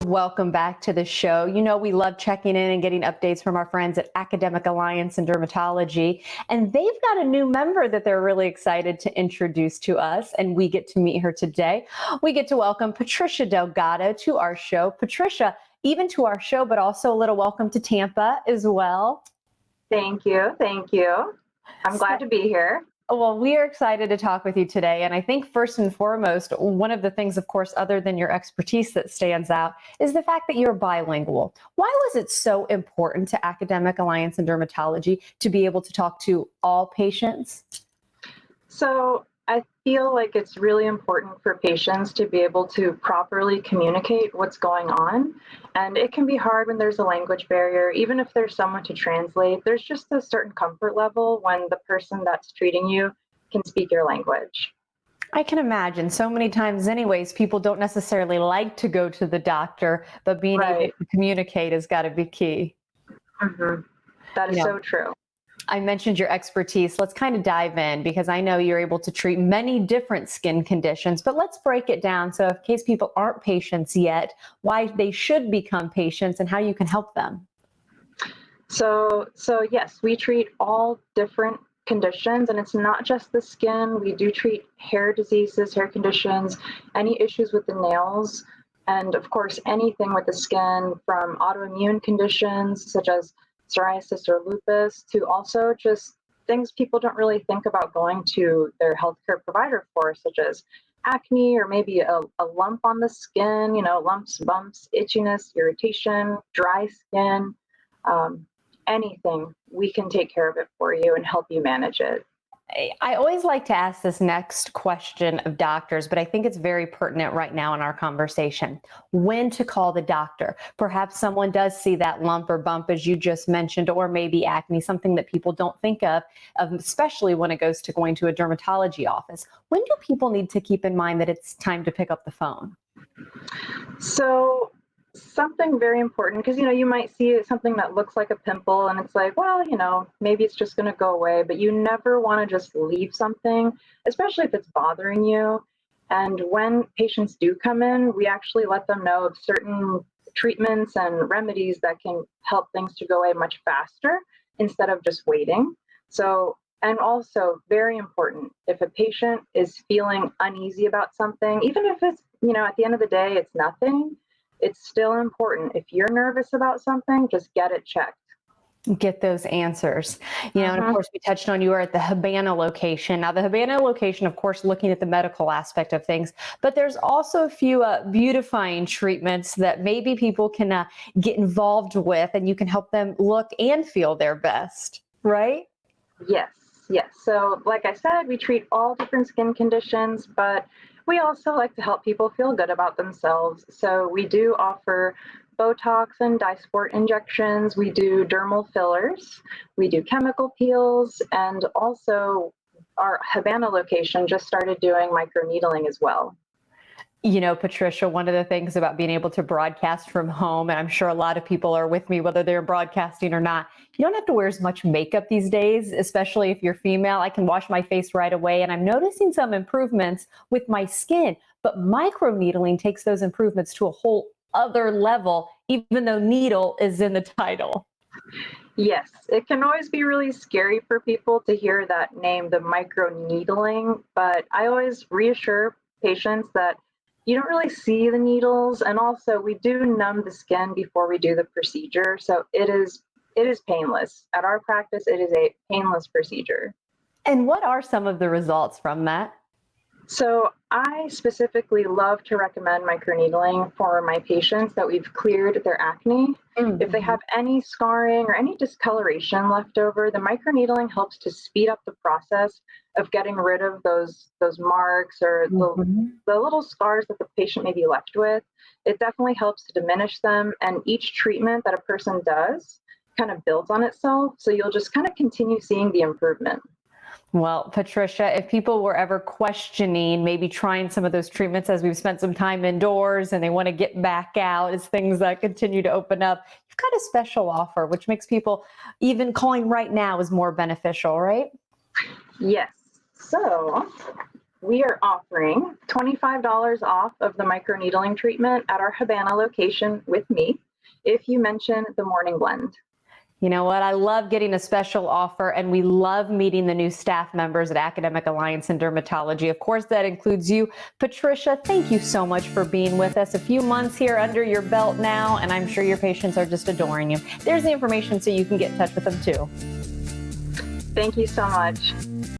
Welcome back to the show. You know, we love checking in and getting updates from our friends at Academic Alliance in Dermatology. And they've got a new member that they're really excited to introduce to us. And we get to meet her today. We get to welcome Patricia Delgado to our show. Patricia, even to our show, but also a little welcome to Tampa as well. Thank you. Thank you. I'm glad to be here. Well, we are excited to talk with you today. And I think first and foremost, one of the things, of course, other than your expertise that stands out is the fact that you're bilingual. Why was it so important to Academic Alliance in Dermatology to be able to talk to all patients? So I feel like it's really important for patients to be able to properly communicate what's going on. And it can be hard when there's a language barrier. Even if there's someone to translate, there's just a certain comfort level when the person that's treating you can speak your language. I can imagine so many times anyways, people don't necessarily like to go to the doctor, but being able to communicate has got to be key. Mm-hmm. That is so true. I mentioned your expertise. Let's kind of dive in because I know you're able to treat many different skin conditions, but let's break it down. So in case people aren't patients yet, why they should become patients and how you can help them. So yes, we treat all different conditions, and it's not just the skin. We do treat hair diseases, hair conditions, any issues with the nails, and of course, anything with the skin from autoimmune conditions such as psoriasis or lupus to also just things people don't really think about going to their healthcare provider for, such as acne or maybe a lump on the skin, lumps, bumps, itchiness, irritation, dry skin. Anything, we can take care of it for you and help you manage it. I always like to ask this next question of doctors, but I think it's very pertinent right now in our conversation. When to call the doctor? Perhaps someone does see that lump or bump, as you just mentioned, or maybe acne, something that people don't think of, especially when it goes to going to a dermatology office. When do people need to keep in mind that it's time to pick up the phone? So something very important, because you might see something that looks like a pimple and it's like, well, maybe it's just going to go away, but you never want to just leave something, especially if it's bothering you. And when patients do come in, we actually let them know of certain treatments and remedies that can help things to go away much faster instead of just waiting. And also very important, if a patient is feeling uneasy about something, even if it's, at the end of the day, it's nothing, it's still important. If you're nervous about something, just get it checked. Get those answers. And of course, we touched on you are at the Habana location. Now, the Habana location, of course, looking at the medical aspect of things, but there's also a few beautifying treatments that maybe people can get involved with, and you can help them look and feel their best, right? Yes. So like I said, we treat all different skin conditions, but we also like to help people feel good about themselves. So we do offer Botox and Dysport injections. We do dermal fillers. We do chemical peels. And also our Habana location just started doing microneedling as well. Patricia, one of the things about being able to broadcast from home, and I'm sure a lot of people are with me, whether they're broadcasting or not, you don't have to wear as much makeup these days, especially if you're female. I can wash my face right away, and I'm noticing some improvements with my skin. But microneedling takes those improvements to a whole other level, even though needle is in the title. Yes, it can always be really scary for people to hear that name, the microneedling, but I always reassure patients that you don't really see the needles, and also we do numb the skin before we do the procedure, so it is painless. At our practice, it is a painless procedure. And what are some of the results from that? So I specifically love to recommend microneedling for my patients that we've cleared their acne. Mm-hmm. If they have any scarring or any discoloration left over, the microneedling helps to speed up the process of getting rid of those marks or the little scars that the patient may be left with. It definitely helps to diminish them, and each treatment that a person does kind of builds on itself, so you'll just kind of continue seeing the improvement. Well, Patricia, if people were ever questioning maybe trying some of those treatments as we've spent some time indoors and they want to get back out as things continue to open up, you've got a special offer, which makes people even calling right now is more beneficial, right? Yes. So We are offering $25 off of the microneedling treatment at our Havana location with me if you mention the morning blend. You know what? I love getting a special offer, and we love meeting the new staff members at Academic Alliance in Dermatology. Of course, that includes you. Patricia, thank you so much for being with us. A few months here under your belt now, and I'm sure your patients are just adoring you. There's the information so you can get in touch with them too. Thank you so much.